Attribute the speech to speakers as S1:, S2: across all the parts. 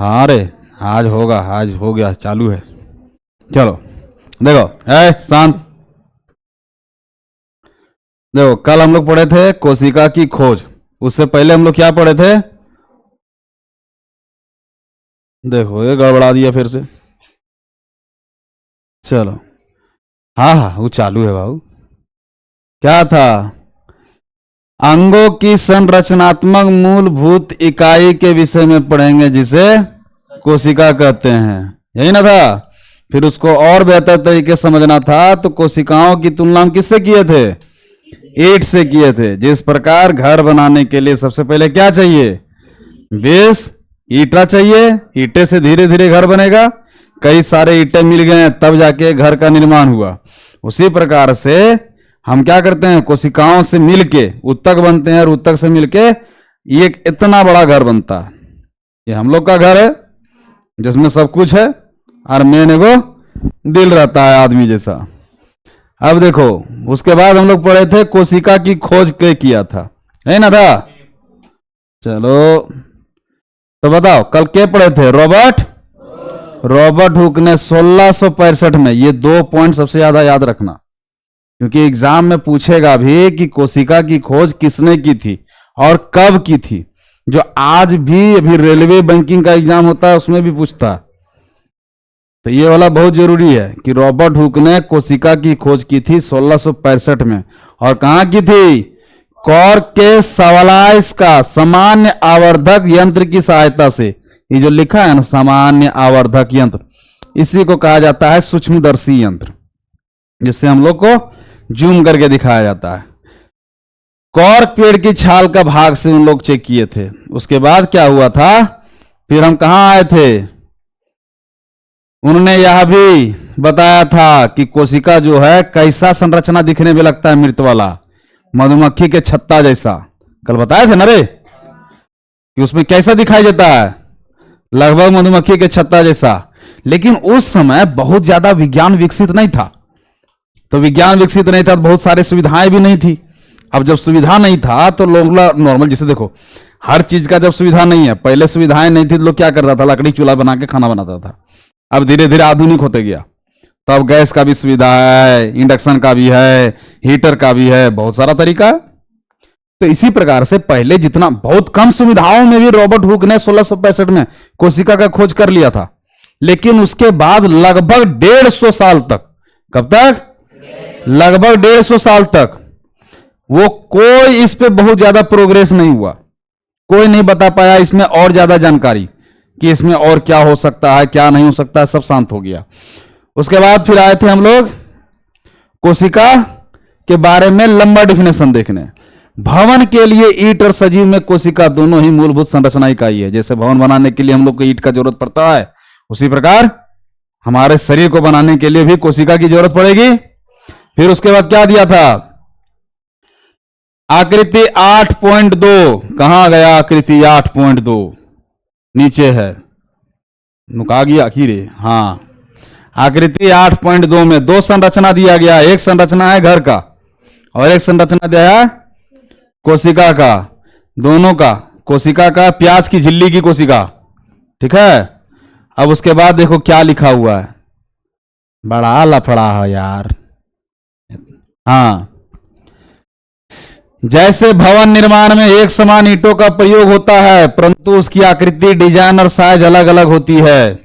S1: हाँ रे, आज होगा, आज हो गया, चालू है। चलो देखो, शांत। देखो, कल हम लोग पढ़े थे कोशिका की खोज। उससे पहले हम लोग क्या पढ़े थे? देखो, ये गड़बड़ा दिया फिर से। चलो, हाँ हाँ, वो चालू है बाबू। क्या था? अंगों की संरचनात्मक मूलभूत इकाई के विषय में पढ़ेंगे, जिसे कोशिका कहते हैं। यही ना था? फिर उसको और बेहतर तरीके से समझना था तो कोशिकाओं की तुलना हम किससे किए थे? ईंट से किए थे। जिस प्रकार घर बनाने के लिए सबसे पहले क्या चाहिए? बेस, ईंटा चाहिए। ईंटे से धीरे धीरे घर बनेगा। कई सारे ईंटें मिल गए तब जाके घर का निर्माण हुआ। उसी प्रकार से हम क्या करते हैं? कोशिकाओं से मिलके उत्तक बनते हैं और उत्तक से मिलके ये इतना बड़ा घर बनता है। ये हम लोग का घर है जिसमें सब कुछ है और मेन एगो दिल रहता है आदमी जैसा। अब देखो, उसके बाद हम लोग पढ़े थे कोशिका की खोज के किया था, है ना था? चलो तो बताओ, कल के पढ़े थे? रॉबर्ट हुक ने 1665 में, ये 2 पॉइंट सबसे ज्यादा याद रखना, क्योंकि एग्जाम में पूछेगा भी कि कोशिका की खोज किसने की थी और कब की थी। जो आज भी अभी रेलवे बैंकिंग का एग्जाम होता है उसमें भी पूछता है। तो ये वाला बहुत जरूरी है कि रॉबर्ट हुक ने कोशिका की खोज की थी 1665 में। और कहां की थी? कॉर्क के सवलाइस का सामान्य आवर्धक यंत्र की सहायता से। ये जो लिखा है ना, सामान्य आवर्धक यंत्र, इसी को कहा जाता है सूक्ष्मदर्शी यंत्र, जिससे हम लोग को जूम करके दिखाया जाता है। कॉर्क पेड़ की छाल का भाग से उन लोग चेक किए थे। उसके बाद क्या हुआ था? फिर हम कहां आए थे? उन्होंने यह भी बताया था कि कोशिका जो है कैसा संरचना दिखने में लगता है, मृत वाला, मधुमक्खी के छत्ता जैसा। कल बताए थे ना रे कि उसमें कैसा दिखाई देता है? लगभग मधुमक्खी के छत्ता जैसा। लेकिन उस समय बहुत ज्यादा विज्ञान विकसित नहीं था। तो विज्ञान विकसित नहीं था तो बहुत सारी सुविधाएं भी नहीं थी। अब जब सुविधा नहीं था तो लोग नॉर्मल, जैसे देखो, हर चीज का जब सुविधा नहीं है, पहले सुविधाएं नहीं थी तो लोग क्या करता था? लकड़ी चूल्हा बना के खाना बनाता था। अब धीरे धीरे आधुनिक होते गया, तब गैस का भी सुविधा है, इंडक्शन का भी है, हीटर का भी है, बहुत सारा तरीका है। तो इसी प्रकार से पहले जितना बहुत कम सुविधाओं में भी रॉबर्ट हुक ने 1665 में कोशिका का खोज कर लिया था। लेकिन उसके बाद लगभग 150 साल तक, कब तक? लगभग 150 साल तक वो कोई इस पे बहुत ज्यादा प्रोग्रेस नहीं हुआ। कोई नहीं बता पाया इसमें और ज्यादा जानकारी कि इसमें और क्या हो सकता है, क्या नहीं हो सकता है, सब शांत हो गया। उसके बाद फिर आए थे हम लोग कोशिका के बारे में लंबा डिफिनेशन देखने। भवन के लिए ईंट और सजीव में कोशिका दोनों ही मूलभूत संरचना इकाई है। जैसे भवन बनाने के लिए हम लोग को ईंट का जरूरत पड़ता है, उसी प्रकार हमारे शरीर को बनाने के लिए भी कोशिका की जरूरत पड़ेगी। फिर उसके बाद क्या दिया था? आकृति 8.2, कहां गया आकृति 8.2? नीचे है, नुका गया आखिर। हाँ, आकृति 8.2 में 2 संरचना दिया गया। एक संरचना है घर का और एक संरचना दिया है कोशिका का। दोनों का, कोशिका का प्याज की झिल्ली की कोशिका, ठीक है। अब उसके बाद देखो क्या लिखा हुआ है, बड़ा लफड़ा है यार। हाँ, जैसे भवन निर्माण में एक समान ईंटों का प्रयोग होता है, परंतु उसकी आकृति, डिजाइन और साइज अलग अलग होती है,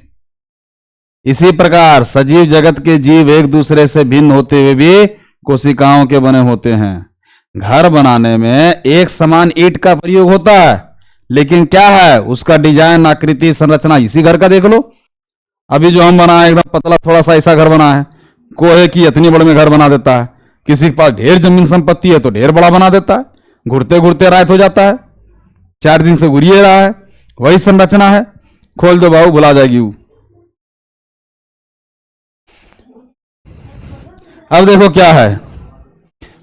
S1: इसी प्रकार सजीव जगत के जीव एक दूसरे से भिन्न होते हुए भी कोशिकाओं के बने होते हैं। घर बनाने में एक समान ईंट का प्रयोग होता है, लेकिन क्या है उसका डिजाइन, आकृति, संरचना। इसी घर का देख लो, अभी जो हम बनाए एकदम पतला थोड़ा सा ऐसा घर बना है, कोहे की इतनी बड़े में घर बना देता है। किसी के पास ढेर जमीन संपत्ति है तो ढेर बड़ा बना देता है, घुरते घुरते रात हो जाता है, 4 दिन से घुरिए रहा है। वही संरचना है, खोल दो बाबू, भुला जाएगी वो। अब देखो क्या है,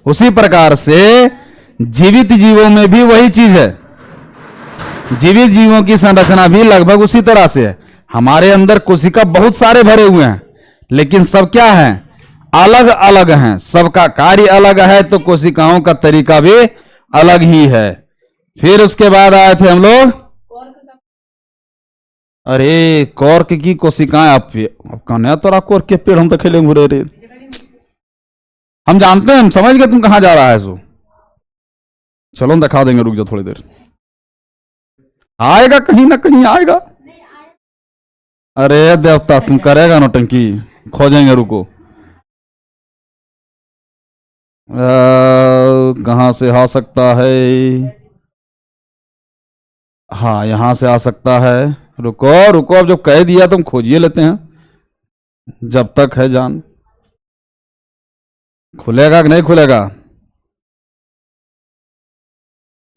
S1: उसी प्रकार से जीवित जीवों में भी वही चीज है। जीवित जीवों की संरचना भी लगभग उसी तरह से है। हमारे अंदर कोशिका बहुत सारे भरे हुए हैं, लेकिन सब क्या है? अलग अलग हैं। सबका कार्य अलग है, तो कोशिकाओं का तरीका भी अलग ही है। फिर उसके बाद आए थे हम लोग अरे कॉर्क की कोशिकाएं आप कहने तो कॉर्क के पेड़ हम तो खेले घुरे रे। हम जानते हैं, हम समझ गए तुम कहां जा रहा है। सो चलो हम दिखा देंगे, रुक जाओ थोड़ी देर, आएगा कहीं ना कहीं आएगा। अरे देवता तुम करेगा नौटंकी, खोजेंगे, रुको। कहां से आ सकता है? हाँ यहां से आ सकता है। रुको रुको, अब जो कह दिया तुम खोजिए लेते हैं जब तक है जान। खुलेगा कि नहीं खुलेगा?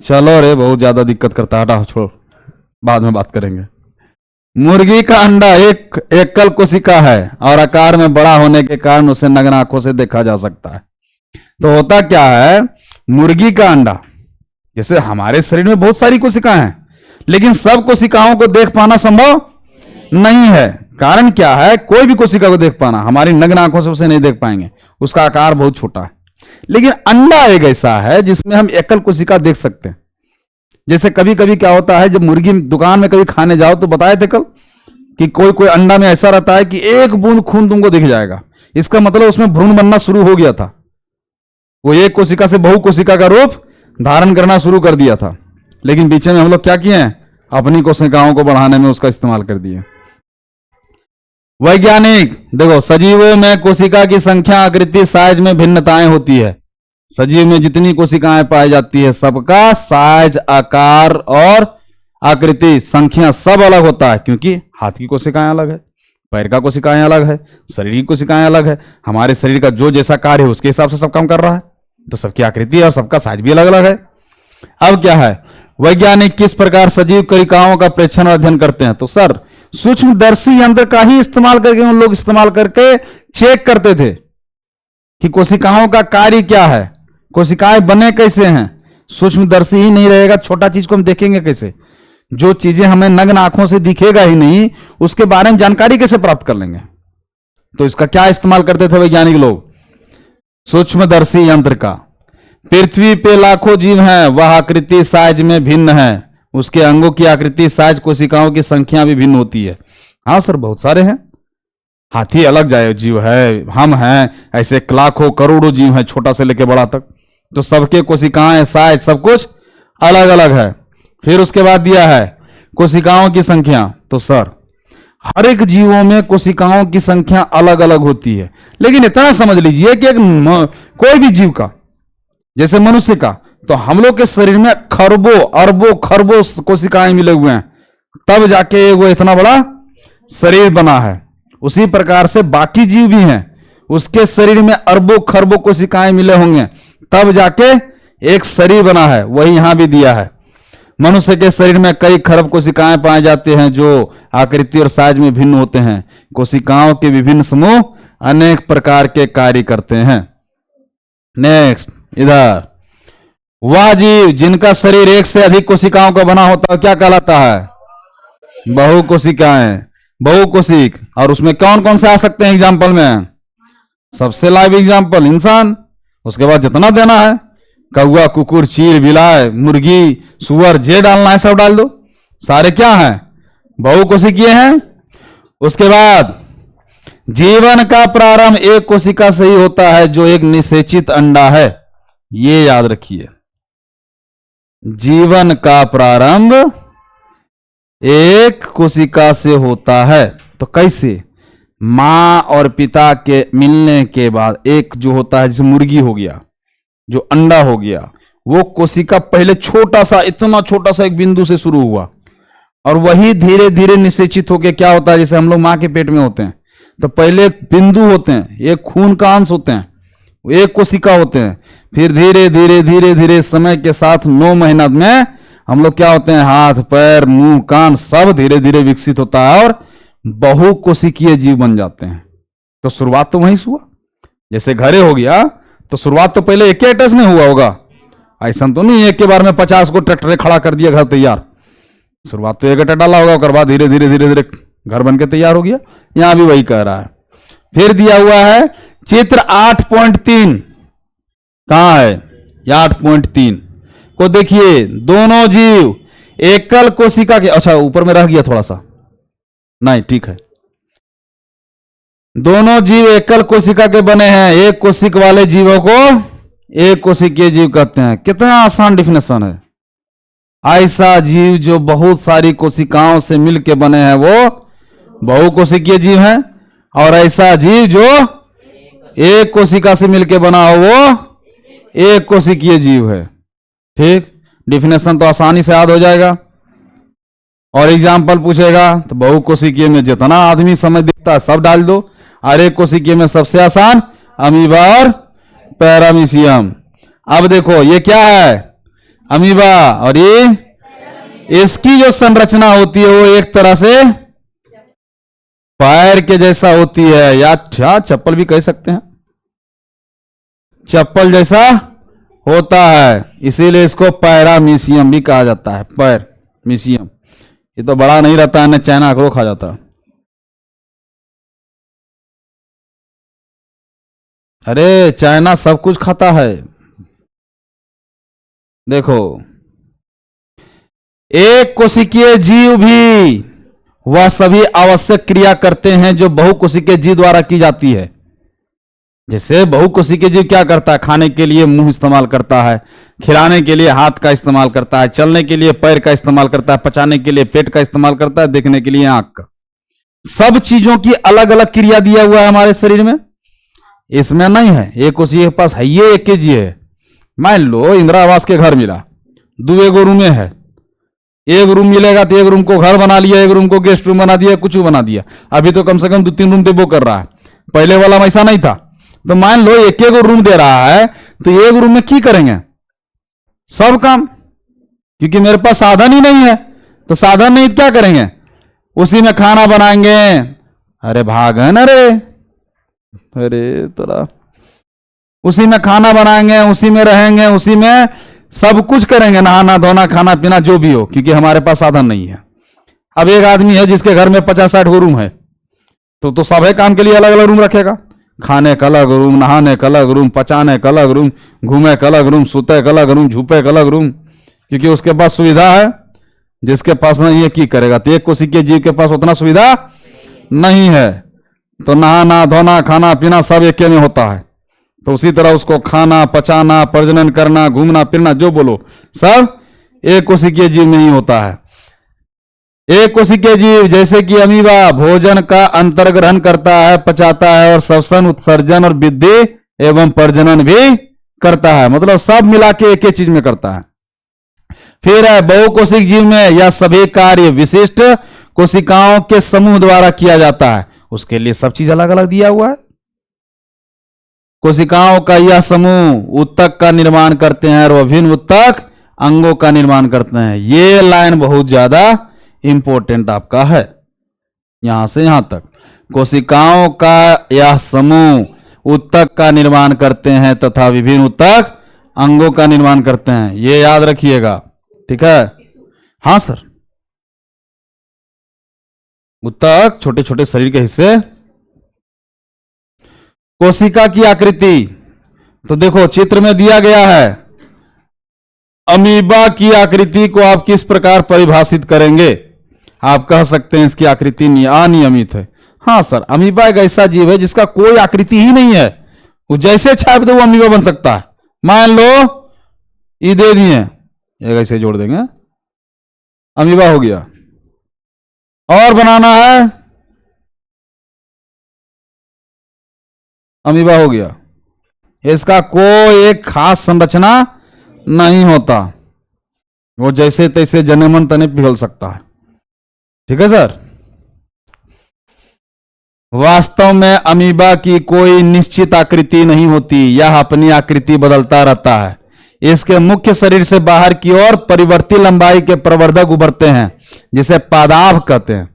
S1: चलो रे, बहुत ज्यादा दिक्कत करता है, हटाओ छोड़ो, बाद में बात करेंगे। मुर्गी का अंडा एक एकल कोशिका है और आकार में बड़ा होने के कारण उसे नग्न आंखों से देखा जा सकता है। तो होता क्या है, मुर्गी का अंडा, जैसे हमारे शरीर में बहुत सारी कोशिकाएं हैं, लेकिन सब कोशिकाओं को देख पाना संभव नहीं है। कारण क्या है, कोई भी कोशिका को देख पाना हमारी नग्न आंखों से उसे नहीं देख पाएंगे, उसका आकार बहुत छोटा है। लेकिन अंडा एक ऐसा है जिसमें हम एकल कोशिका देख सकते हैं। जैसे कभी कभी क्या होता है, जब मुर्गी दुकान में कभी खाने जाओ तो बताए थे कल कि कोई कोई अंडा में ऐसा रहता है कि एक बूंद खून तुमको दिख जाएगा। इसका मतलब उसमें भ्रूण बनना शुरू हो गया था, वो एक कोशिका से बहु कोशिका का रूप धारण करना शुरू कर दिया था। लेकिन बीच में हम लोग क्या किए हैं, अपनी कोशिकाओं को बढ़ाने में उसका इस्तेमाल कर दिए। वैज्ञानिक देखो, सजीवों में कोशिका की संख्या, आकृति, साइज में भिन्नताएं होती है। सजीव में जितनी कोशिकाएं पाई जाती है सबका साइज, आकार और आकृति, संख्या सब अलग होता है, क्योंकि हाथ की कोशिकाएं अलग है, पैर का कोशिकाएं अलग है, शरीर की कोशिकाएं अलग है। हमारे शरीर का जो जैसा कार्य है उसके हिसाब से सब काम कर रहा है, तो सबकी आकृति और सबका साइज भी अलग अलग है। अब क्या है, वैज्ञानिक किस प्रकार सजीव कोशिकाओं का प्रेक्षण और अध्ययन करते हैं? तो सर सूक्ष्मदर्शी यंत्र का ही इस्तेमाल करके उन लोग इस्तेमाल करके चेक करते थे कि कोशिकाओं का कार्य क्या है, कोशिकाएं बने कैसे हैं। सूक्ष्मदर्शी ही नहीं रहेगा, छोटा चीज को हम देखेंगे कैसे? जो चीजें हमें नग्न आंखों से दिखेगा ही नहीं, उसके बारे में जानकारी कैसे प्राप्त कर लेंगे? तो इसका क्या इस्तेमाल करते थे वैज्ञानिक लोग? सूक्ष्मदर्शी यंत्र का। पृथ्वी पे लाखों जीव हैं, वह आकृति साइज में भिन्न है, उसके अंगों की आकृति, साइज, कोशिकाओं की संख्या भी भिन्न होती है। हाँ सर, बहुत सारे हैं, हाथी अलग जाए जीव है, हम हैं, ऐसे लाखों करोड़ों जीव हैं, छोटा से लेकर बड़ा तक, तो सबके कोशिकाएं, साइज, सब कुछ अलग अलग है। फिर उसके बाद दिया है कोशिकाओं की संख्या। तो सर हर एक जीवों में कोशिकाओं की संख्या अलग अलग होती है, लेकिन इतना समझ लीजिए कि कोई भी जीव का, जैसे मनुष्य का, तो हम लोग के शरीर में खरबों अरबों खरबों कोशिकाएं मिले हुए हैं, तब जाके वो इतना बड़ा शरीर बना है। उसी प्रकार से बाकी जीव भी हैं, उसके शरीर में अरबों खरबों कोशिकाएं मिले होंगे, तब जाके एक शरीर बना है। वही यहां भी दिया है, मनुष्य के शरीर में कई खरब कोशिकाएं पाए जाते हैं जो आकृति और साइज में भिन्न होते हैं। कोशिकाओं के विभिन्न समूह अनेक प्रकार के कार्य करते हैं। नेक्स्ट, इधर वह जीव जिनका शरीर एक से अधिक कोशिकाओं का बना होता है क्या कहलाता है? बहु कोशिकाएं, बहु कोशिक। और उसमें कौन कौन से आ सकते हैं एग्जाम्पल में? सबसे लाइव एग्जाम्पल इंसान, उसके बाद जितना देना है, कौआ, कुकुर, चील, बिलाय, मुर्गी, सुअर, जे डालना है सब डाल दो, सारे क्या हैं? बहुकोशिकीय हैं। उसके बाद जीवन का प्रारंभ एक कोशिका से ही होता है जो एक निषेचित अंडा है, ये याद रखिए। जीवन का प्रारंभ एक कोशिका से होता है। तो कैसे? मां और पिता के मिलने के बाद एक जो होता है, जैसे मुर्गी हो गया, जो अंडा हो गया, वो कोशिका पहले छोटा सा, इतना छोटा सा एक बिंदु से शुरू हुआ, और वही धीरे धीरे निषेचित होकर क्या होता है, जैसे हम लोग मां के पेट में होते हैं तो पहले एक बिंदु होते हैं, एक खून का अंश होते हैं, एक कोशिका होते हैं, फिर धीरे धीरे धीरे धीरे समय के साथ 9 महीना में हम लोग क्या होते हैं, हाथ, पैर, मुंह, कान सब धीरे धीरे विकसित होता है और बहुकोशिकीय जीव बन जाते हैं। तो शुरुआत तो वहीं से हुआ, जैसे घरे हो गया तो शुरुआत तो पहले एक टच नहीं हुआ होगा, ऐसा तो नहीं एक के बार में 50 को ट्रैक्टर खड़ा कर दिया, घर तैयार। शुरुआत तो एक अटैक डाला होगा, उसके बाद धीरे धीरे धीरे धीरे घर बनके तैयार हो गया। यहां भी वही कह रहा है। फिर दिया हुआ है चित्र 8.3, कहां है? 8.3 को देखिए, दोनों जीव एकल कोशिका के, अच्छा ऊपर में रह गया थोड़ा सा, नहीं, ठीक है। दोनों जीव एकल कोशिका के बने हैं। एक कोशिक वाले जीवों को एक कोशिकीय जीव कहते हैं। कितना आसान डिफिनेशन है। ऐसा जीव जो बहुत सारी कोशिकाओं से मिलकर बने हैं वो बहुकोशिकीय जीव है, और ऐसा जीव जो एक कोशिका से मिलकर बना हो वो एक कोशिकीय जीव है। ठीक, डिफिनेशन तो आसानी से याद हो जाएगा। और एग्जाम्पल पूछेगा तो बहुकोशिकीय में जितना आदमी समझ दिखता है सब डाल दो, और एक कोशिकीय में सबसे आसान अमीबा और पैरामीशियम। अब देखो ये क्या है, अमीबा, और ये इसकी जो संरचना होती है वो एक तरह से पैर के जैसा होती है, या चप्पल भी कह सकते हैं, चप्पल जैसा होता है, इसीलिए इसको पैरामीशियम भी कहा जाता है। पैरामीशियम ये तो बड़ा नहीं रहता है, न चाइना को खा जाता। अरे चाइना सब कुछ खाता है। देखो, एक कोशिकीय जीव भी वह सभी आवश्यक क्रिया करते हैं जो बहुकोशिकीय जीव द्वारा की जाती है। जैसे बहुकोशिकीय जीव क्या करता है, खाने के लिए मुंह इस्तेमाल करता है, खिलाने के लिए हाथ का इस्तेमाल करता है, चलने के लिए पैर का इस्तेमाल करता है, पचाने के लिए पेट का इस्तेमाल करता है, देखने के लिए आंख का। सब चीजों की अलग अलग क्रिया दिया हुआ है हमारे शरीर में। इसमें नहीं है एक कोशिकीय के पास है ये एक केजी है। मान लो इंदिरा आवास के घर मिला, दो एगो रूम में है, एक रूम मिलेगा तो एक रूम को घर बना लिया, एक रूम को गेस्ट रूम बना दिया, कुछ बना दिया। अभी तो कम से कम 2-3 रूम वो कर रहा है, पहले वाला में ऐसा नहीं था। तो मान लो एक एक रूम दे रहा है तो एक रूम में की करेंगे सब काम, क्योंकि मेरे पास साधन ही नहीं है। तो साधन नहीं क्या करेंगे, उसी में खाना बनाएंगे। अरे भागन, अरे तोरा, उसी में खाना बनाएंगे, उसी में रहेंगे, उसी में सब कुछ करेंगे, नहाना धोना खाना पीना जो भी हो, क्योंकि हमारे पास साधन नहीं है। अब एक आदमी है जिसके घर में 50-60 रूम है, तो सब है काम के लिए अलग अलग रूम रखेगा। खाने का अलग रूम, नहाने का अलग रूम, पचाने का अलग रूम, घूमे का अलग रूम, सोते का अलग रूम, झुपे का अलग रूम, क्योंकि उसके पास सुविधा है। जिसके पास नहीं है की करेगा। तो एक कोशिकीय जीव के पास उतना सुविधा नहीं है, तो नहाना धोना खाना पीना सब एक में होता है। तो उसी तरह उसको खाना पचाना प्रजनन करना घूमना फिरना जो बोलो सब एक कोशिकीय जीव में ही होता है। एक कोशिकीय जीव जैसे कि अमीबा भोजन का अंतर्ग्रहण करता है, पचाता है, और श्वसन उत्सर्जन और वृद्धि एवं प्रजनन भी करता है। मतलब सब मिला के एक ही चीज में करता है। फिर है बहुकोशिक जीव में यह सभी कार्य विशिष्ट कोशिकाओं के समूह द्वारा किया जाता है। उसके लिए सब चीज अलग अलग दिया हुआ है। कोशिकाओं का यह समूह उत्तक का निर्माण करते हैं और विभिन्न उत्तक अंगों का निर्माण करते हैं। ये लाइन बहुत ज्यादा इंपॉर्टेंट आपका है, यहां से यहां तक। कोशिकाओं का यह समूह उत्तक का निर्माण करते हैं तथा विभिन्न उत्तक अंगों का निर्माण करते हैं। ये याद रखिएगा, ठीक है। हाँ सर, उत्तक छोटे छोटे शरीर के हिस्से। कोशिका की आकृति तो देखो चित्र में दिया गया है। अमीबा की आकृति को आप किस प्रकार परिभाषित करेंगे? आप कह सकते हैं इसकी आकृति अनियमित है। हाँ सर, अमीबा एक ऐसा जीव है जिसका कोई आकृति ही नहीं है, वो जैसे छाप दो वो अमीबा बन सकता है। मान लो ये दे दिए, एक ऐसे जोड़ देंगे, अमीबा हो गया। और बनाना है, अमीबा हो गया। इसका कोई एक खास संरचना नहीं होता, वो जैसे तैसे जने मन तने पिघल सकता है, ठीक है सर। वास्तव में अमीबा की कोई निश्चित आकृति नहीं होती, यह अपनी आकृति बदलता रहता है। इसके मुख्य शरीर से बाहर की ओर परिवर्ती लंबाई के प्रवर्धक उभरते हैं, जिसे पादाभ कहते हैं,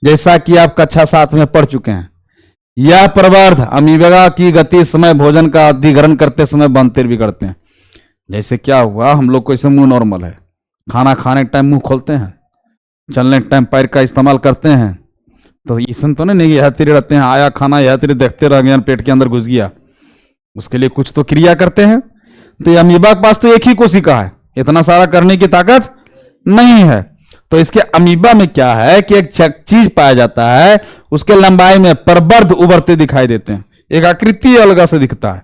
S1: जैसा कि आप कक्षा 7 में पढ़ चुके हैं। यह प्रवर्ध अमीबा की गति समय भोजन का अधिग्रहण करते समय बनते भी करते हैं। जैसे क्या हुआ, हम लोग को इसे मुंह नॉर्मल है, खाना खाने के टाइम मुंह खोलते हैं, चलने के टाइम पैर का इस्तेमाल करते हैं, तो ईसन तो नहीं यह तेरे रहते हैं, आया खाना यह तेरे देखते रह गया, पेट के अंदर घुस गया, उसके लिए कुछ तो क्रिया करते हैं। तो अमीबा के पास तो एक ही कोशिका है, इतना सारा करने की ताकत नहीं है। तो इसके अमीबा में क्या है कि एक चीज पाया जाता है, उसके लंबाई में प्रवर्ध उभरते दिखाई देते हैं, एक आकृति अलग से दिखता है।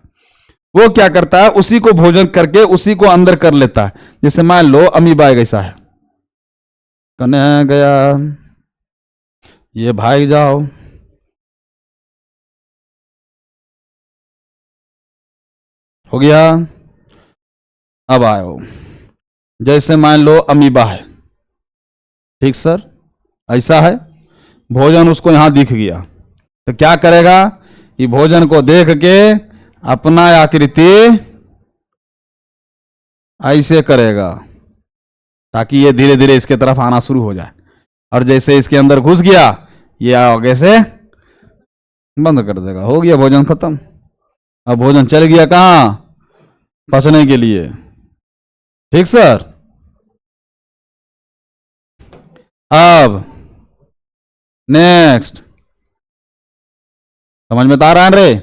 S1: वो क्या करता है, उसी को भोजन करके उसी को अंदर कर लेता है। जैसे मान लो अमीबा ऐसा है, कने गया, ये भाग जाओ, हो गया। अब आओ, जैसे मान लो अमीबा है, ठीक सर, ऐसा है, भोजन उसको यहां दिख गया, तो क्या करेगा, ये भोजन को देख के अपना आकृति ऐसे करेगा ताकि ये धीरे धीरे इसके तरफ आना शुरू हो जाए, और जैसे इसके अंदर घुस गया ये आगे से बंद कर देगा, हो गया भोजन खत्म। अब भोजन चल गया कहां, पचने के लिए, ठीक सर। अब नेक्स्ट, समझ में तो आ रहा है रे,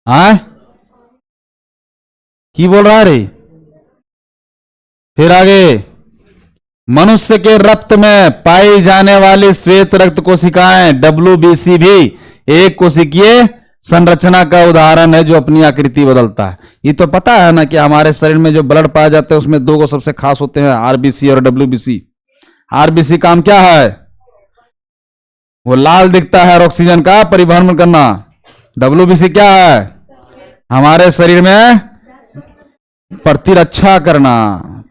S1: हाँ की बोल रहा है रे। फिर आगे, मनुष्य के रक्त में पाई जाने वाली श्वेत रक्त कोशिकाएं WBC भी एक कोशिकीय संरचना का उदाहरण है जो अपनी आकृति बदलता है। ये तो पता है ना कि हमारे शरीर में जो ब्लड पाया जाता है उसमें दो को सबसे खास होते हैं, RBC और WBC। RBC काम क्या है, वो लाल दिखता है और ऑक्सीजन का परिवहन करना। WBC क्या है, हमारे शरीर में प्रतिरक्षा करना,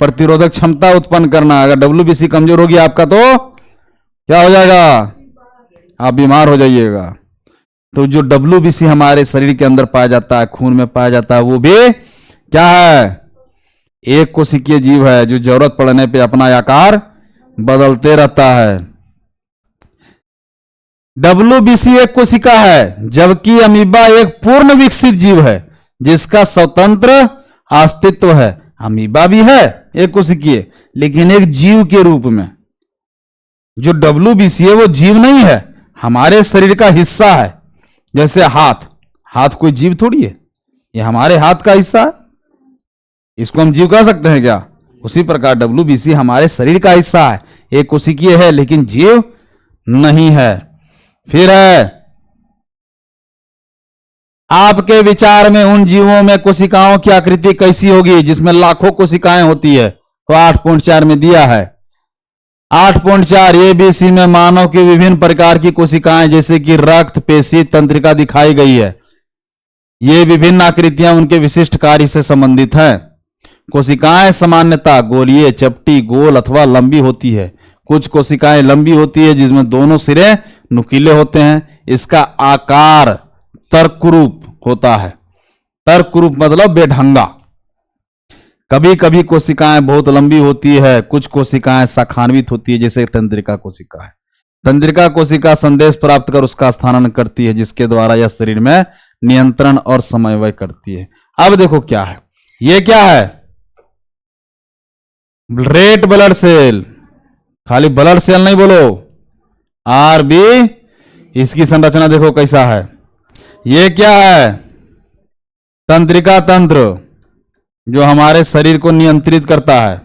S1: प्रतिरोधक क्षमता उत्पन्न करना। अगर WBC कमजोर होगी आपका तो क्या हो जाएगा, आप बीमार हो जाइएगा। तो जो WBC हमारे शरीर के अंदर पाया जाता है, खून में पाया जाता है, वो भी क्या है, एक कोशिकीय जीव है जो जरूरत पड़ने पे अपना आकार बदलते रहता है। WBC एक कोशिका है, जबकि अमीबा एक पूर्ण विकसित जीव है जिसका स्वतंत्र अस्तित्व है। अमीबा भी है एक कोशिकीय, लेकिन एक जीव के रूप में। जो WBC है वो जीव नहीं है, हमारे शरीर का हिस्सा है। जैसे हाथ, हाथ कोई जीव थोड़ी है, ये हमारे हाथ का हिस्सा है, इसको हम जीव कह सकते हैं क्या। उसी प्रकार WBC हमारे शरीर का हिस्सा है, एक कोशिकीय है लेकिन जीव नहीं है। फिर है, आपके विचार में उन जीवों में कोशिकाओं की आकृति कैसी होगी जिसमें लाखों कोशिकाएं होती है। तो 8.4 में दिया है। 8.4 ABC में मानव की विभिन्न प्रकार की कोशिकाएं जैसे कि रक्त, पेशी, तंत्रिका दिखाई गई है। ये विभिन्न आकृतियां उनके विशिष्ट कार्य से संबंधित हैं। कोशिकाएं सामान्यतः गोलीय, चपटी, गोल अथवा लंबी होती है। कुछ कोशिकाएं लंबी होती है जिसमें दोनों सिरे नुकीले होते हैं। इसका आकार तर्करूप होता है। तर्करूप मतलब बेढंगा। कभी कभी कोशिकाएं बहुत लंबी होती है, कुछ कोशिकाएं शाखान्वित होती है, जैसे तंत्रिका कोशिका है। तंत्रिका कोशिका संदेश प्राप्त कर उसका स्थानांतरण करती है, जिसके द्वारा यह शरीर में नियंत्रण और समन्वय करती है। अब देखो क्या है, ये क्या है, रेड ब्लड सेल। खाली ब्लड सेल नहीं बोलो, RB। इसकी संरचना देखो कैसा है। ये क्या है, तंत्रिका तंत्र जो हमारे शरीर को नियंत्रित करता है।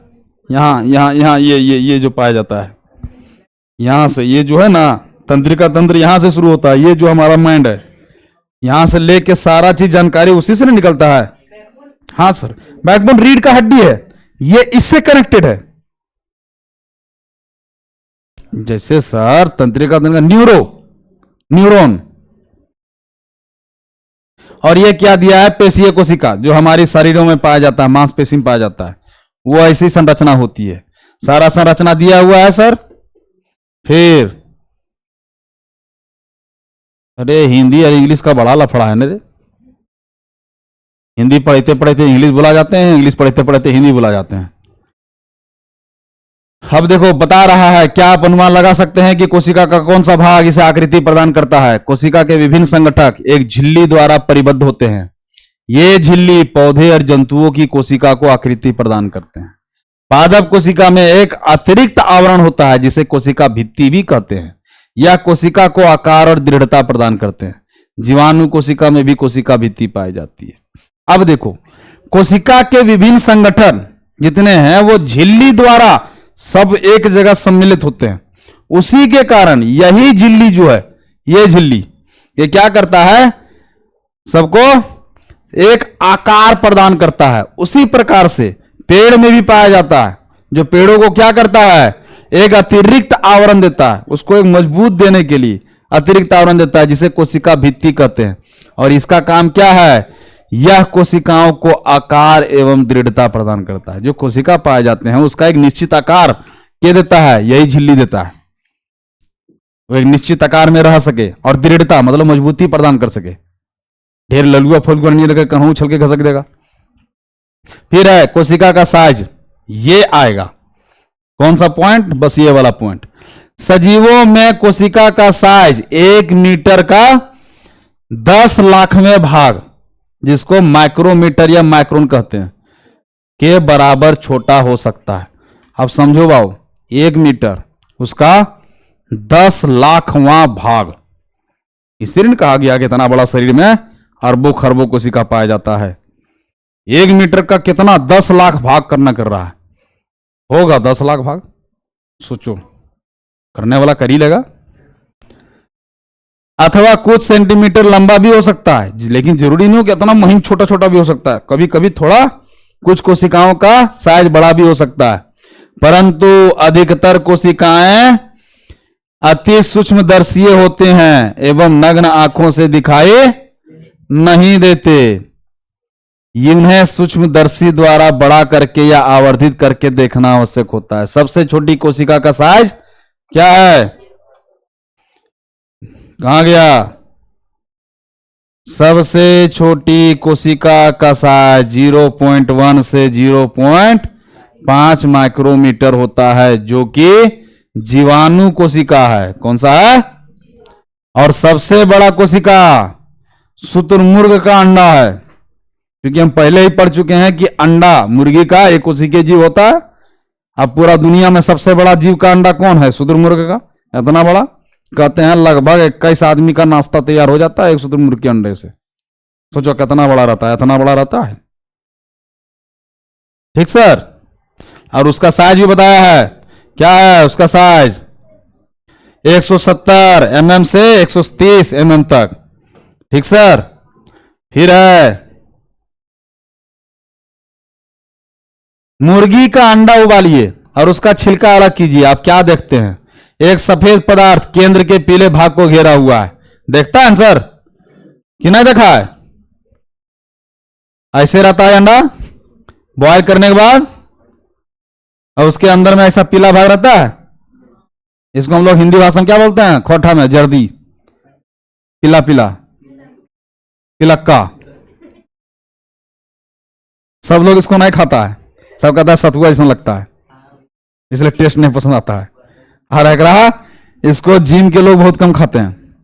S1: यहां यहां यहां ये जो पाया जाता है, यहां से ये जो है ना तंत्रिका तंत्र, यहां से शुरू होता है। ये जो हमारा माइंड है, यहां से लेके सारा चीज जानकारी उसी से निकलता है। हाँ सर, बैकबोन रीढ़ का हड्डी है, ये इससे कनेक्टेड है। जैसे सर तंत्रिका तंत्र, न्यूरॉन। और ये क्या दिया है, पेशीय कोशिका जो हमारी शरीरों में पाया जाता है, मांसपेशी में पाया जाता है, वो ऐसी संरचना होती है। सारा संरचना दिया हुआ है सर। फिर अरे हिंदी और इंग्लिश का बड़ा लफड़ा है ना रे। हिंदी पढ़ते पढ़ते इंग्लिश बोला जाते हैं, इंग्लिश पढ़ते पढ़ते हिंदी बोला जाते हैं। अब देखो बता रहा है, क्या आप अनुमान लगा सकते हैं कि कोशिका का कौन सा भाग इसे आकृति प्रदान करता है। कोशिका के विभिन्न संगठक एक झिल्ली द्वारा परिबद्ध होते हैं। ये झिल्ली पौधे और जंतुओं की कोशिका को आकृति प्रदान करते हैं। पादप कोशिका में एक अतिरिक्त आवरण होता है जिसे कोशिका भित्ति भी कहते हैं। यह कोशिका को आकार और दृढ़ता प्रदान करते हैं। जीवाणु कोशिका में भी कोशिका भित्ति पाई जाती है। अब देखो, कोशिका के विभिन्न संगठन जितने हैं वो झिल्ली द्वारा सब एक जगह सम्मिलित होते हैं। उसी के कारण यही झिल्ली जो है, ये झिल्ली, ये क्या करता है, सबको एक आकार प्रदान करता है। उसी प्रकार से पेड़ में भी पाया जाता है, जो पेड़ों को क्या करता है, एक अतिरिक्त आवरण देता है, उसको एक मजबूत देने के लिए अतिरिक्त आवरण देता है, जिसे कोशिका भित्ति कहते हैं। और इसका काम क्या है, यह कोशिकाओं को आकार एवं दृढ़ता प्रदान करता है। जो कोशिका पाए जाते हैं उसका एक निश्चित आकार क्या देता है, यही झिल्ली देता है। वो एक निश्चित आकार में रह सके और दृढ़ता मतलब मजबूती प्रदान कर सके। ढेर ललुआ फलुआ नहीं लगे, कहीं उछल के घसक देगा। फिर है कोशिका का साइज, ये आएगा कौन सा पॉइंट, बस ये वाला पॉइंट। सजीवों में कोशिका का साइज 1 मीटर का 10 लाखवें भाग, जिसको माइक्रोमीटर या माइक्रोन कहते हैं, के बराबर छोटा हो सकता है। अब समझो बाबू, 1 मीटर उसका 10 लाखवां भाग, इसलिए कहा गया कि इतना बड़ा शरीर में अरबों खरबों कोशिका पाया जाता है। 1 मीटर का कितना 10 लाख भाग करना कर रहा है, होगा 10 लाख भाग। सोचो, करने वाला कर ही लेगा। अथवा कुछ सेंटीमीटर लंबा भी हो सकता है, लेकिन जरूरी नहीं हो कि इतना महीन छोटा छोटा भी हो सकता है। कभी कभी थोड़ा कुछ कोशिकाओं का साइज बड़ा भी हो सकता है, परंतु अधिकतर कोशिकाएं अति सूक्ष्मदर्शीय होते हैं एवं नग्न आंखों से दिखाई नहीं देते। इन्हें सूक्ष्मदर्शी द्वारा बड़ा करके या आवर्धित करके देखना आवश्यक होता है। सबसे छोटी कोशिका का साइज क्या है, कहां गया, सबसे छोटी कोशिका का साइज 0.1 से 0.5 माइक्रोमीटर होता है, जो कि जीवाणु कोशिका है। कौन सा है, और सबसे बड़ा कोशिका शुतुरमुर्ग का अंडा है, क्योंकि हम पहले ही पढ़ चुके हैं कि अंडा मुर्गी का एक कोशिकीय जीव होता है। अब पूरा दुनिया में सबसे बड़ा जीव का अंडा कौन है, शुतुरमुर्ग का। इतना बड़ा, कहते हैं लगभग 21 आदमी का नाश्ता तैयार हो जाता है एक शुतुरमुर्ग के अंडे से। सोचो कितना बड़ा रहता है, इतना बड़ा रहता है। ठीक सर, और उसका साइज भी बताया है, क्या है उसका साइज, 170 mm से 130 mm तक। ठीक सर, फिर है मुर्गी का अंडा उबालिए और उसका छिलका अलग कीजिए, आप क्या देखते हैं, एक सफेद पदार्थ केंद्र के पीले भाग को घेरा हुआ है। देखता है आंसर कि नहीं देखा है, ऐसे रहता है अंडा बॉयल करने के बाद, और उसके अंदर में ऐसा पीला भाग रहता है। इसको हम लोग हिंदी भाषा में क्या बोलते हैं, खोठा में जर्दी, पीला पीला पिलक्का। सब लोग इसको नहीं खाता है, सब कहता है सतुआ इसमें लगता है, इसलिए टेस्ट नहीं पसंद आता है। और एक रहा, इसको जिम के लोग बहुत कम खाते हैं,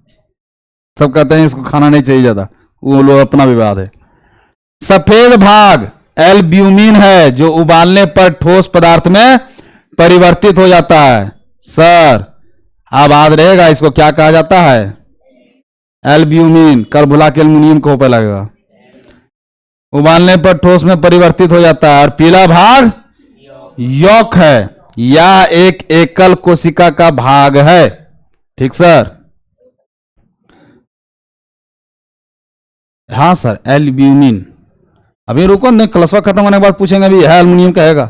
S1: सब कहते हैं इसको खाना नहीं चाहिए ज्यादा, वो लोग अपना विवाद है। सफेद भाग एल्ब्यूमिन है, जो उबालने पर ठोस पदार्थ में परिवर्तित हो जाता है। सर अब याद रहेगा, इसको क्या कहा जाता है, एल्ब्यूमिन। कर भुला के एल्युमिनियम को पे लगेगा। उबालने पर ठोस में परिवर्तित हो जाता है। और पीला भाग यौक है, या एक एकल कोशिका का भाग है। ठीक सर, हाँ सर, एल्ब्यूमिन। अभी रुको, नहीं क्लासवा खत्म होने के बाद पूछेंगे, अभी है एल्युमिनियम कहेगा।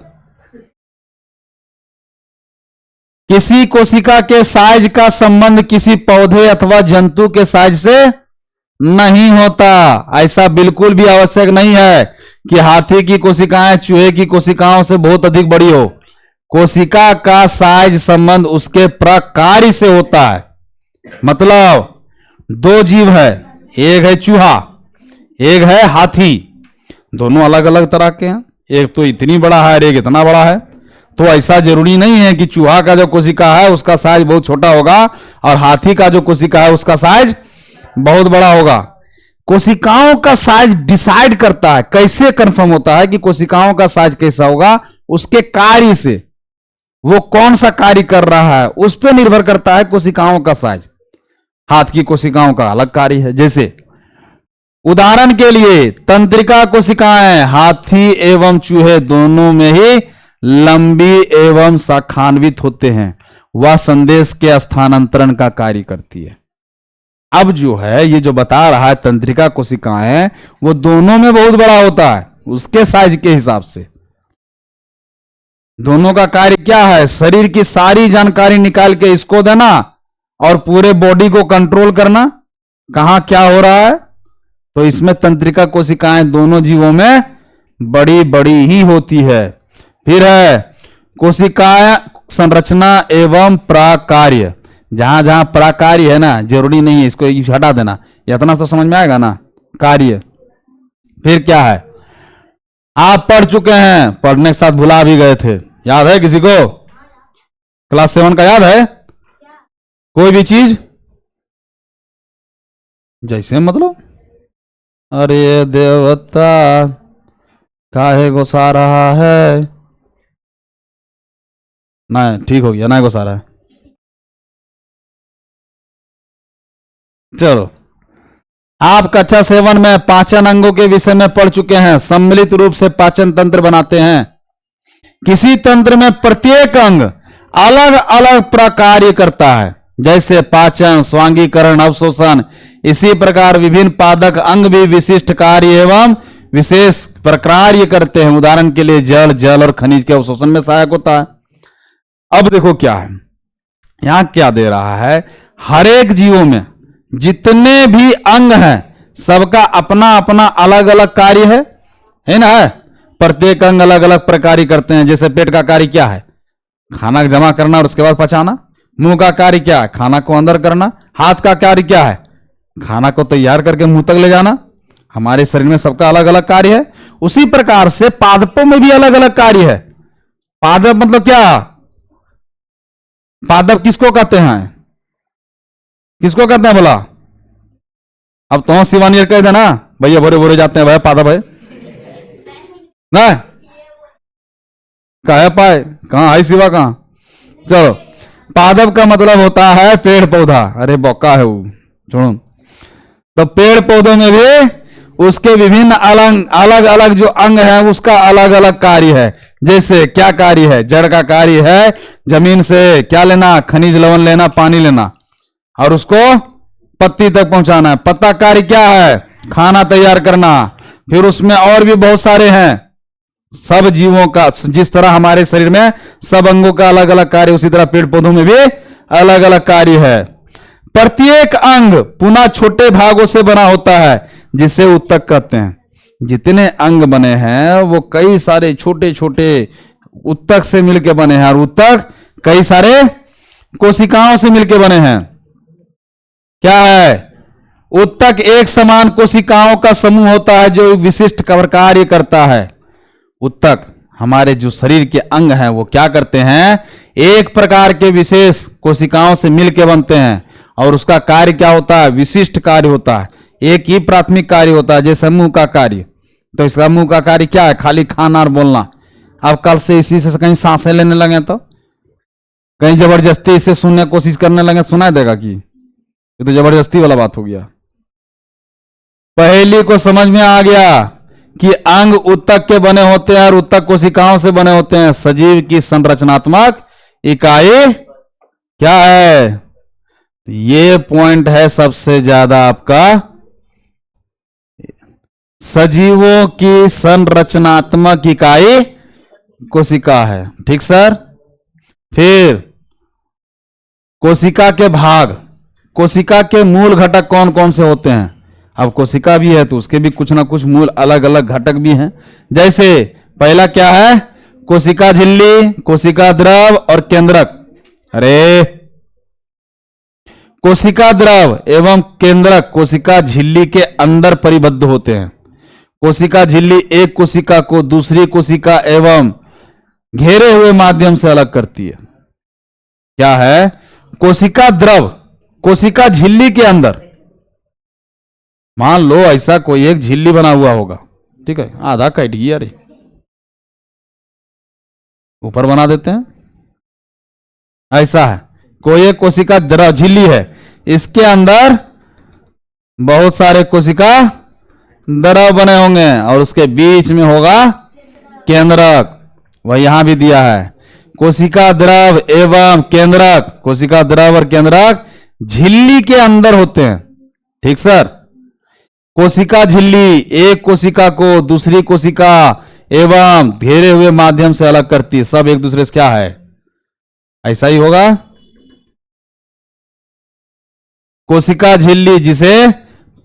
S1: किसी कोशिका के साइज का संबंध किसी पौधे अथवा जंतु के साइज से नहीं होता। ऐसा बिल्कुल भी आवश्यक नहीं है कि हाथी की कोशिकाएं चूहे की कोशिकाओं से बहुत अधिक बड़ी हो। कोशिका का साइज संबंध उसके प्रकार से होता है। मतलब दो जीव है, एक है चूहा, एक है हाथी, दोनों अलग अलग तरह के हैं। एक तो इतनी बड़ा है और एक इतना बड़ा है। तो ऐसा जरूरी नहीं है कि चूहा का जो कोशिका है उसका साइज बहुत छोटा होगा और हाथी का जो कोशिका है उसका साइज बहुत बड़ा होगा। कोशिकाओं का साइज डिसाइड करता है, कैसे कंफर्म होता है कि कोशिकाओं का साइज कैसा होगा, उसके कार्य से, वो कौन सा कार्य कर रहा है उस पर निर्भर करता है कोशिकाओं का साइज। हाथ की कोशिकाओं का अलग कार्य है। जैसे उदाहरण के लिए तंत्रिका कोशिकाएं हाथी एवं चूहे दोनों में ही लंबी एवं शाखान्वित होते हैं, वह संदेश के स्थानांतरण का कार्य करती है। अब जो है ये जो बता रहा है तंत्रिका कोशिकाएं, वो दोनों में बहुत बड़ा होता है, उसके साइज के हिसाब से। दोनों का कार्य क्या है? शरीर की सारी जानकारी निकाल के इसको देना और पूरे बॉडी को कंट्रोल करना, कहां क्या हो रहा है। तो इसमें तंत्रिका कोशिकाएं दोनों जीवों में बड़ी बड़ी ही होती है। फिर है कोशिका संरचना एवं प्राकार्य। जहां जहां प्राकार्य है ना, जरूरी नहीं है, इसको हटा देना, इतना तो समझ में आएगा ना, कार्य। फिर क्या है? आप पढ़ चुके हैं, पढ़ने के साथ भुला भी गए थे, याद है किसी को? क्लास 7 का याद है? कोई भी चीज जैसे मतलब, अरे देवता काहे गुस्सा रहा है? नहीं, ठीक हो गया, नहीं गुस्सा रहा है। चलो, आप कक्षा 7 में पाचन अंगों के विषय में पढ़ चुके हैं। सम्मिलित रूप से पाचन तंत्र बनाते हैं। किसी तंत्र में प्रत्येक अंग अलग अलग प्रकार करता है, जैसे पाचन, स्वांगीकरण, अवशोषण। इसी प्रकार विभिन्न पादक अंग भी विशिष्ट कार्य एवं विशेष प्रकार करते हैं। उदाहरण के लिए जल और खनिज के अवशोषण में सहायक होता है। अब देखो क्या है, यहां क्या दे रहा है, हर एक जीवों में जितने भी अंग हैं सबका अपना अपना अलग अलग कार्य है ना? प्रत्येक अंग अलग अलग प्रकार करते हैं। जैसे पेट का कार्य क्या है? खाना जमा करना और उसके बाद पचाना। मुंह का कार्य क्या है? खाना को अंदर करना। हाथ का कार्य क्या है? खाना को तैयार करके मुंह तक ले जाना। हमारे शरीर में सबका अलग अलग कार्य है। उसी प्रकार से पादपों में भी अलग अलग कार्य है। पादप मतलब क्या? पादप किसको कहते हैं? किसको कहते हैं बोला? अब तो शिवानी कह देना, भैया बोरे बोरे जाते हैं भाई, पादप है ना? कहा पाए कहां है शिवा कहां? चलो, पादप का मतलब होता है पेड़ पौधा। अरे बौका है वो, छोड़ो। तो पेड़ पौधों में भी उसके विभिन्न अलग अलग जो अंग है उसका अलग अलग कार्य है। जैसे क्या कार्य है? जड़ का कार्य है जमीन से क्या लेना? खनिज लवण लेना, पानी लेना और उसको पत्ती तक पहुंचाना है। पत्ता कार्य क्या है? खाना तैयार करना। फिर उसमें और भी बहुत सारे हैं। सब जीवों का, जिस तरह हमारे शरीर में सब अंगों का अलग अलग कार्य, उसी तरह पेड़ पौधों में भी अलग अलग कार्य है। प्रत्येक अंग पुनः छोटे भागों से बना होता है, जिसे उत्तक कहते हैं। जितने अंग बने हैं वो कई सारे छोटे छोटे उत्तक से मिलकर बने हैं, और उत्तक कई सारे कोशिकाओं से मिलकर बने हैं। क्या है? उत्तक एक समान कोशिकाओं का समूह होता है जो विशिष्ट कार्य करता है। उत्तक हमारे जो शरीर के अंग हैं वो क्या करते हैं? एक प्रकार के विशेष कोशिकाओं से मिलकर बनते हैं, और उसका कार्य क्या होता है? विशिष्ट कार्य होता है। एक ही प्राथमिक कार्य होता है, जैसे मुंह का कार्य। तो इस मुंह का कार्य क्या है? खाली खाना और बोलना। अब कल से इसी से कहीं सांसें लेने लगे तो कहीं जबरदस्ती इसे सुनने की कोशिश करने लगे, सुनाई देगा कि? ये तो जबरदस्ती वाला बात हो गया। पहली को समझ में आ गया कि अंग उत्तक के बने होते हैं और उत्तक कोशिकाओं से बने होते हैं। सजीव की संरचनात्मक इकाई क्या है? ये पॉइंट है सबसे ज्यादा आपका। सजीवों की संरचनात्मक इकाई कोशिका है। ठीक सर। फिर कोशिका के भाग, कोशिका के मूल घटक कौन कौन से होते हैं? अब कोशिका भी है तो उसके भी कुछ ना कुछ मूल अलग अलग घटक भी हैं। जैसे पहला क्या है? कोशिका झिल्ली, कोशिका द्रव और केंद्रक। अरे कोशिका द्रव एवं केंद्रक कोशिका झिल्ली के अंदर परिबद्ध होते हैं। कोशिका झिल्ली एक कोशिका को दूसरी कोशिका एवं घेरे हुए माध्यम से अलग करती है। क्या है? कोशिका द्रव कोशिका झिल्ली के अंदर। मान लो ऐसा कोई एक झिल्ली बना हुआ होगा, ठीक है, आधा कट गया, अरे ऊपर बना देते हैं। ऐसा है, कोई एक कोशिका द्रव झिल्ली है, इसके अंदर बहुत सारे कोशिका द्रव बने होंगे और उसके बीच में होगा केंद्रक। वह यहां भी दिया है। कोशिका द्रव एवं केंद्रक, कोशिका द्रव और केंद्रक झिल्ली के अंदर होते हैं। ठीक सर। कोशिका झिल्ली एक कोशिका को दूसरी कोशिका एवं घेरे हुए माध्यम से अलग करती है। सब एक दूसरे से क्या है, ऐसा ही होगा। कोशिका झिल्ली जिसे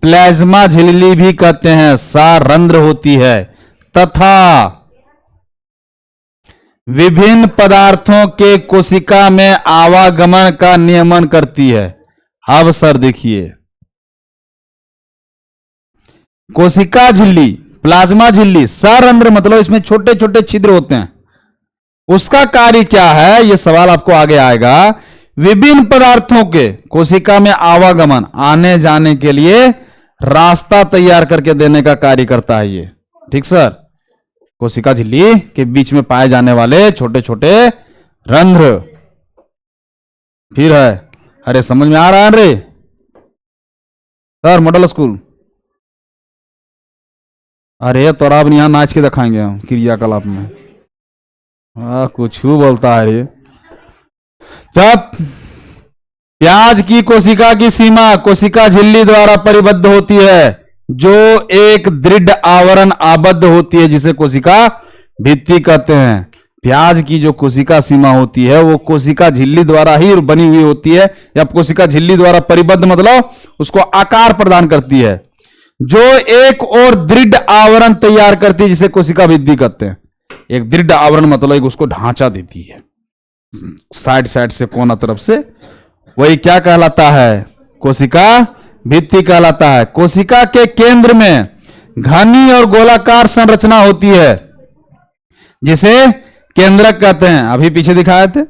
S1: प्लाज्मा झिल्ली भी कहते हैं, सारंध्र होती है तथा विभिन्न पदार्थों के कोशिका में आवागमन का नियमन करती है। अब सर देखिए, कोशिका झिल्ली, प्लाज्मा झिल्ली, सारंध्र मतलब इसमें छोटे छोटे छिद्र होते हैं। उसका कार्य क्या है, यह सवाल आपको आगे आएगा। विभिन्न पदार्थों के कोशिका में आवागमन, आने जाने के लिए रास्ता तैयार करके देने का कार्य करता है ये। ठीक सर। कोशिका झिल्ली के बीच में पाए जाने वाले छोटे छोटे रंध्र। फिर है, अरे समझ में आ रहा है रे सर, मॉडल स्कूल। अरे तो अब यहां नाच के दिखाएंगे हम क्रियाकलाप में। कुछ बोलता है रे। जब प्याज की कोशिका की सीमा कोशिका झिल्ली द्वारा परिबद्ध होती है, जो एक दृढ़ आवरण आबद्ध होती है, जिसे कोशिका भित्ति कहते हैं। प्याज की जो कोशिका सीमा होती है वो कोशिका झिल्ली द्वारा ही बनी हुई होती है, या कोशिका झिल्ली द्वारा परिबद्ध मतलब उसको आकार प्रदान करती है, जो एक और दृढ़ आवरण तैयार करती है, जिसे कोशिका भित्ति कहते हैं। एक दृढ़ आवरण मतलब एक उसको ढांचा देती है, साइड साइड से, कोना तरफ से, वही क्या कहलाता है, कोशिका भित्ति कहलाता है। कोशिका के केंद्र में घनी और गोलाकार संरचना होती है, जिसे केंद्रक कहते हैं। अभी पीछे दिखाए थे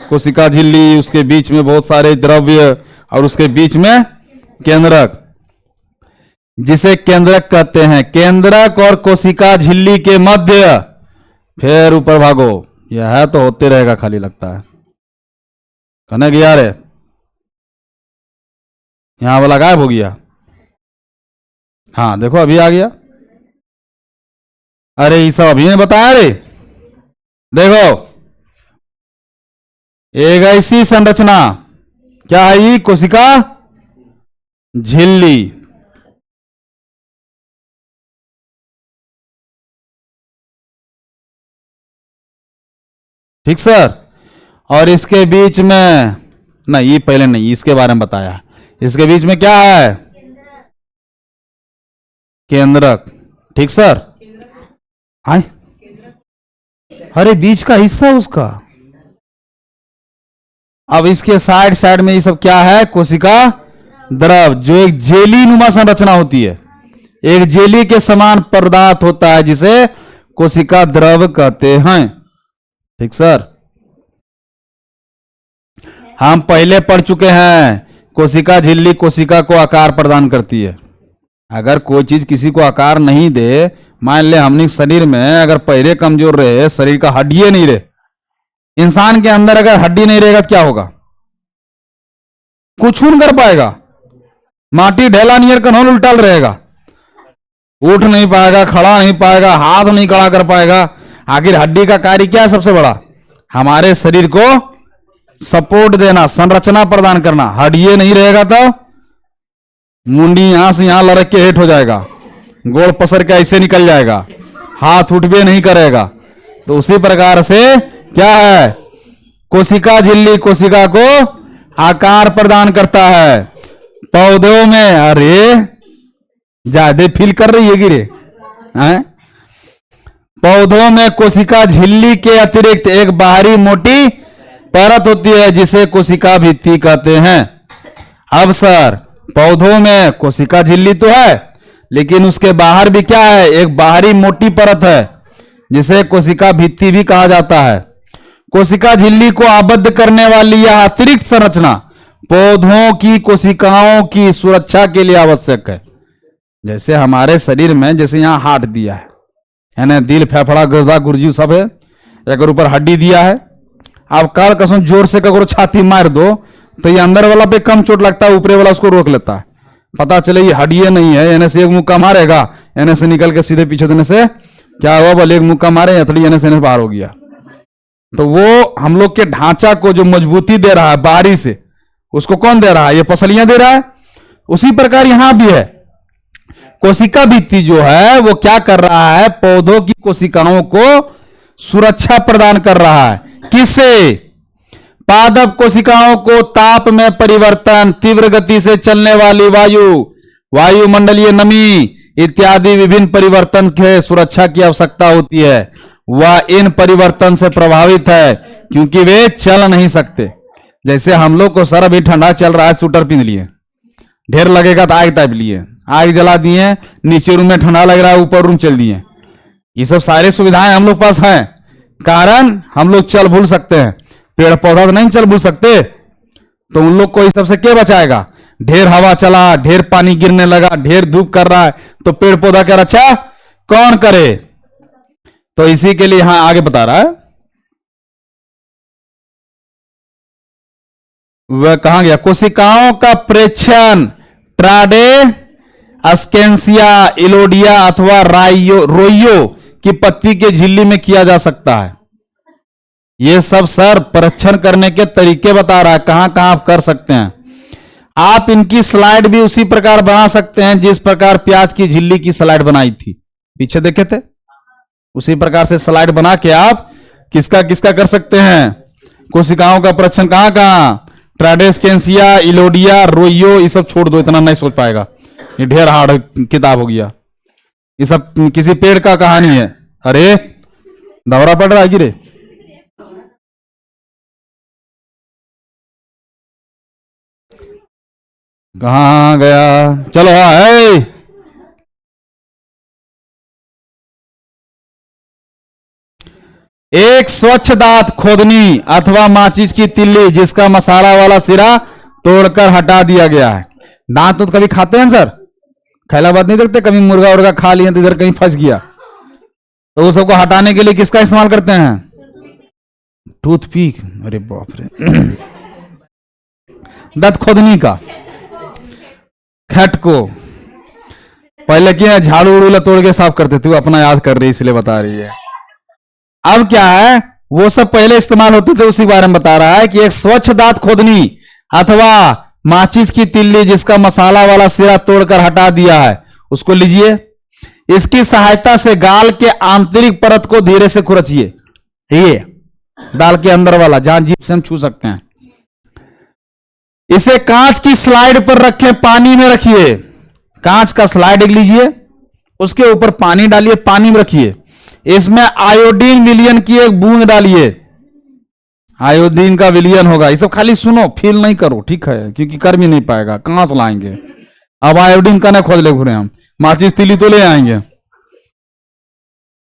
S1: कोशिका झिल्ली, उसके बीच में बहुत सारे द्रव्य और उसके बीच में केंद्रक, जिसे केंद्रक कहते हैं। केंद्रक और कोशिका झिल्ली के मध्य, फिर ऊपर भागो, यह है तो होते रहेगा, खाली लगता है कहने गया रे, यहां वाला गायब हो गया। हाँ देखो अभी आ गया। अरे ये सब अभी ने बताया रे। देखो एक ऐसी संरचना, क्या है ये, कोशिका झिल्ली। ठीक सर। और इसके बीच में नहीं, ये पहले नहीं, इसके बारे में बताया। इसके बीच में क्या है, केंद्रक। ठीक सर। आए, अरे बीच का हिस्सा उसका। अब इसके साइड साइड में ये सब क्या है, कोशिका द्रव, जो एक जेली नुमा संरचना होती है। एक जेली के समान पदार्थ होता है, जिसे कोशिका द्रव कहते हैं। ठीक सर। हम पहले पढ़ चुके हैं, कोशिका झिल्ली कोशिका को आकार प्रदान करती है। अगर कोई चीज किसी को आकार नहीं दे, मान ले हमने शरीर में अगर पैरे कमजोर रहे, शरीर का हड्डियां नहीं रहे, इंसान के अंदर अगर हड्डी नहीं रहेगा तो क्या होगा, कुछ नहीं कर पाएगा, माटी ढेला नियर कन्होल उल्टाल रहेगा, उठ नहीं पाएगा, खड़ा नहीं पाएगा, हाथ नहीं खड़ा कर पाएगा। आखिर हड्डी का कार्य क्या है, सबसे बड़ा हमारे शरीर को सपोर्ट देना, संरचना प्रदान करना। हड्डियां नहीं रहेगा तो मुंडी यहां से यहां लड़क के हेठ हो जाएगा, गोड़ पसर के ऐसे निकल जाएगा, हाथ उठ भी नहीं करेगा। तो उसी प्रकार से क्या है, कोशिका झिल्ली कोशिका को आकार प्रदान करता है। पौधों में, अरे ज्यादा फील कर रही है गिरे हैं? पौधों में कोशिका झिल्ली के अतिरिक्त एक बाहरी मोटी परत होती है, जिसे कोशिका भित्ति कहते हैं। अब सर, पौधों में कोशिका झिल्ली तो है, लेकिन उसके बाहर भी क्या है, एक बाहरी मोटी परत है, जिसे कोशिका भित्ति भी कहा जाता है। कोशिका झिल्ली को आबद्ध करने वाली यह अतिरिक्त संरचना पौधों की कोशिकाओं की सुरक्षा के लिए आवश्यक है। जैसे हमारे शरीर में, जैसे यहां हार्ट दिया है, यानी दिल, फेफड़ा, गुर्दा, गुर्जी सब है, एक ऊपर हड्डी दिया है। आप काल कसम जोर से करो छाती मार दो तो ये अंदर वाला पे कम चोट लगता है, ऊपरे वाला उसको रोक लेता है। पता चले ये हड्डियां नहीं है, एने से एक मुक्का मारेगा, एने से निकल के सीधे पीछे देने से क्या हुआ, बोले एक मुक्का मारे हथेली आने से बाहर हो गया। तो वो हम लोग के ढांचा को जो मजबूती दे रहा है बाहरी से, उसको कौन दे रहा है? ये पसलियां दे रहा है। उसी प्रकार यहां भी है, कोशिका भित्ति जो है वो क्या कर रहा है? पौधों की कोशिकाओं को सुरक्षा प्रदान कर रहा है। किससे? पादप कोशिकाओं को ताप में परिवर्तन, तीव्र गति से चलने वाली वायु, वायुमंडलीय नमी इत्यादि विभिन्न परिवर्तन के सुरक्षा की आवश्यकता होती है। वह इन परिवर्तन से प्रभावित है क्योंकि वे चल नहीं सकते। जैसे हम लोग को सर अभी ठंडा चल रहा है, स्वेटर पहन लिए, ढेर लगेगा तो आग ताप लिए, आग जला दिए, नीचे रूम में ठंडा लग रहा है, ऊपर रूम चल दिए। ये सब सारे सुविधाएं हम लोग पास हैं, कारण हम लोग चल भूल सकते हैं। पेड़ पौधा तो नहीं चल भूल सकते, तो उन लोग को इस सब से क्या बचाएगा? ढेर हवा चला, ढेर पानी गिरने लगा, ढेर धूप कर रहा है, तो पेड़ पौधा क्या रक्षा कौन करे? तो इसी के लिए यहां आगे बता रहा है, वह कहां गया? कोशिकाओं का प्रेक्षण ट्राडे अस्केंसिया, इलोडिया अथवा रोइयो की पत्ती के झिल्ली में किया जा सकता है। यह सब सर परीक्षण करने के तरीके बता रहा है, कहां कहां आप कर सकते हैं। आप इनकी स्लाइड भी उसी प्रकार बना सकते हैं जिस प्रकार प्याज की झिल्ली की स्लाइड बनाई थी, पीछे देखे थे। उसी प्रकार से स्लाइड बना के आप किसका किसका कर सकते हैं? कोशिकाओं का परीक्षण कहां कहां? ट्राडेस्केंसिया, इलोडिया, रोइयो, ये सब छोड़ दो, इतना नहीं सोच पाएगा, ये ढेर हार्ड किताब हो गया। ये सब किसी पेड़ का कहानी है। अरे दौरा पड़ रहा है गिरे, कहां गया? चलो हाँ, एक स्वच्छ दांत खोदनी अथवा माचिस की तिल्ली जिसका मसाला वाला सिरा तोड़कर हटा दिया गया है। दांत तो कभी खाते हैं सर? खैलाबाद नहीं देखते? कभी मुर्गा उर्गा खा लिया तो इधर कहीं फंस गया, तो वो सबको हटाने के लिए किसका इस्तेमाल करते हैं? टूथपिक। अरे बाप रे दांत खोदनी का खट को पहले क्या झाड़ू उड़ू तोड़ के साफ करते थे, वो अपना याद कर रही इसलिए बता रही है। अब क्या है, वो सब पहले इस्तेमाल होते थे, उसी बारे में बता रहा है कि एक स्वच्छ दांत खोदनी अथवा माचिस की तिल्ली जिसका मसाला वाला सिरा तोड़कर हटा दिया है, उसको लीजिए। इसकी सहायता से गाल के आंतरिक परत को धीरे से खुरचिए। ये दाल के अंदर वाला जहां जीभ से हम छू सकते हैं। इसे कांच की स्लाइड पर रखें, पानी में रखिए। कांच का स्लाइड लीजिए, उसके ऊपर पानी डालिए, पानी में रखिए। इसमें आयोडीन विलियन की एक बूंद डालिए। आयोडीन का विलियन होगा। ये सब खाली सुनो, फील नहीं करो, ठीक है? क्योंकि कर भी नहीं पाएगा, कहां से लाएंगे? अब आयोडीन का ना खोज ले घूरे हम, माचिस तिली तो ले आएंगे।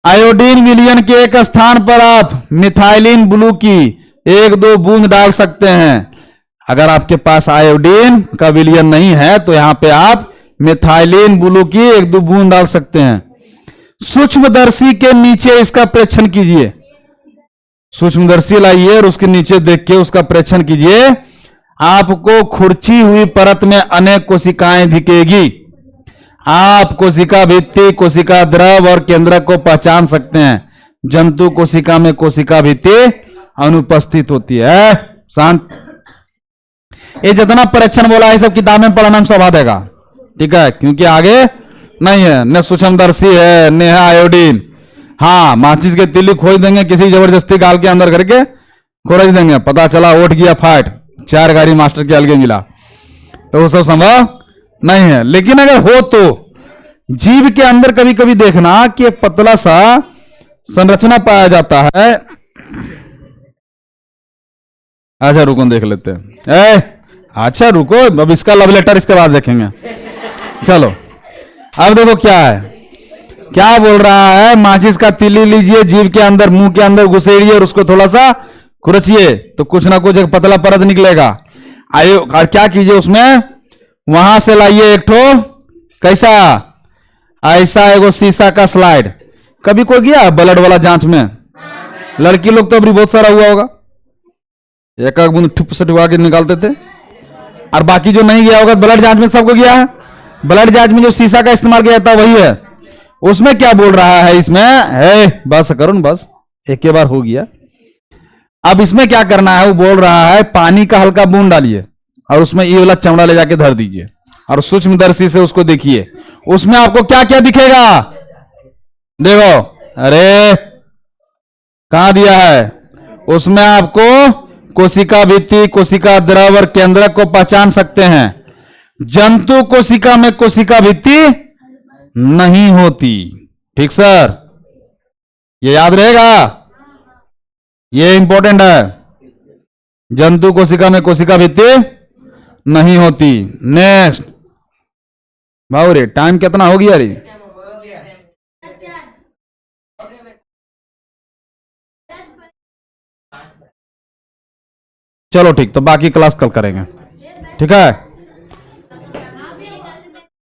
S1: आयोडीन विलियन के एक स्थान पर आप मिथाइलिन ब्लू की 1-2 बूंद डाल सकते हैं। अगर आपके पास आयोडीन का विलियन नहीं है तो यहां पे आप मिथाइलिन ब्लू की 1-2 बूंद डाल सकते हैं। सूक्ष्मदर्शी के नीचे इसका परीक्षण कीजिए। सूक्ष्मदर्शी लाइए और उसके नीचे देख के उसका परीक्षण कीजिए। आपको खुरची हुई परत में अनेक कोशिकाएं दिखेगी। आप कोशिका भित्ति, कोशिका द्रव और केंद्रक को पहचान सकते हैं। जंतु कोशिका में कोशिका भित्ति अनुपस्थित होती है। शांत। ये जितना परीक्षण बोला है सब किताब में पढ़ना हम सब देगा, ठीक है? क्योंकि आगे नहीं है, न सूक्ष्मदर्शी है न है आयोडीन। हाँ, माचिस के तिल्ली खोज देंगे, किसी जबरदस्ती गाल के अंदर करके खोज देंगे, पता चला उठ गया फाट, 4 गाड़ी मास्टर के अलगे मिला, तो वो सब संभव नहीं है। लेकिन अगर हो तो जीव के अंदर कभी कभी देखना कि एक पतला सा संरचना पाया जाता है। अच्छा रुको देख लेते हैं। अच्छा रुको, अब इसका लव लेटर इसके बाद देखेंगे। चलो अब देखो क्या है, क्या बोल रहा है। माचिस का तिल्ली लीजिए, जीभ के अंदर, मुंह के अंदर घुसेड़िए और उसको थोड़ा सा खुरचिए, तो कुछ ना कुछ एक पतला परत निकलेगा। आयो और क्या कीजिए, उसमें वहां से लाइए एक ठो कैसा, ऐसा एगो शीशा का स्लाइड। कभी कोई गया ब्लड वाला जांच में? लड़की लोग तो अभी बहुत सारा हुआ होगा, एक एक बूंद ठुप से ठुआ के निकालते थे। और बाकी जो नहीं गया होगा ब्लड जांच में, सबको गया है। ब्लड जांच में जो शीशा का इस्तेमाल किया जाता है वही है। उसमें क्या बोल रहा है इसमें है, बस करुण बस, एक के बार हो गया। अब इसमें क्या करना है, वो बोल रहा है पानी का हल्का बूंद डालिए और उसमें ये वाला चमड़ा ले जाके धर दीजिए और सूक्ष्मदर्शी से उसको देखिए, उसमें आपको क्या क्या दिखेगा। देखो, अरे कहां दिया है, उसमें आपको कोशिका भित्ति, कोशिका द्रव और केंद्रक को पहचान सकते हैं। जंतु कोशिका में कोशिका भित्ति नहीं होती। ठीक सर, ये याद रहेगा, ये इंपॉर्टेंट है। जंतु कोशिका में कोशिका भित्ति नहीं होती। नेक्स्ट भाव रे, टाइम कितना हो गया रे? चलो ठीक, तो बाकी क्लास कल करेंगे, ठीक है।